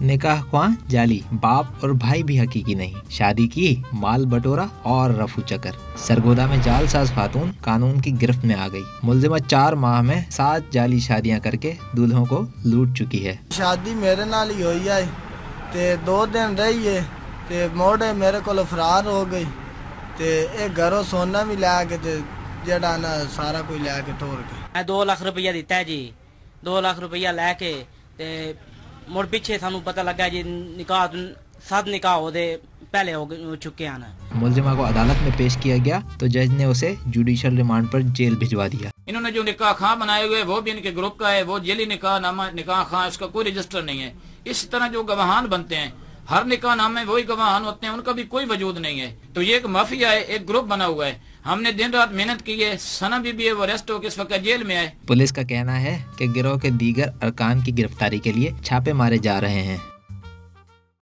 निकाह ख्वां जाली, बाप और भाई भी हकीकी नहीं, शादी की माल बटोरा और रफू चकर। सरगोदा में जालसाज खातून कानून की गिरफ्त में आ गई। मुलजिमा 4 माह में 7 जाली शादियां करके दूल्हों को लूट चुकी है। शादी मेरे नाल ही होई है ते 2 दिन रही है ते मोड़े मेरे को फरार हो गई ते एक घरों सोना भी लैके ते जेड़ा ना सारा कोई लैके टोर के। मैं 2 लाख रुपया दिता है जी, 2 लाख रुपया लैके ते मुड़ पिछे सानू पता लगा जी निकाह 7 निकाह होदे पहले हो चुके हैं। मुलजिमा को अदालत में पेश किया गया तो जज ने उसे जुडिशल रिमांड पर जेल भिजवा दिया। इन्होंने जो निकाह खां बनाए हुए वो भी इनके ग्रुप का है, वो जेली निकाह नामा निकाह खां, इसका कोई रजिस्टर नहीं है। इस तरह जो गवाहान बनते हैं हर निकाह नामे वही गवाहान होते हैं, उनका भी कोई वजूद नहीं है। तो ये एक माफिया है, एक ग्रुप बना हुआ है। हमने दिन रात मेहनत की है। सना बीबी है वो अरेस्ट होकर इस वक्त जेल में है। पुलिस का कहना है कि गिरोह के दीगर अरकान की गिरफ्तारी के लिए छापे मारे जा रहे हैं।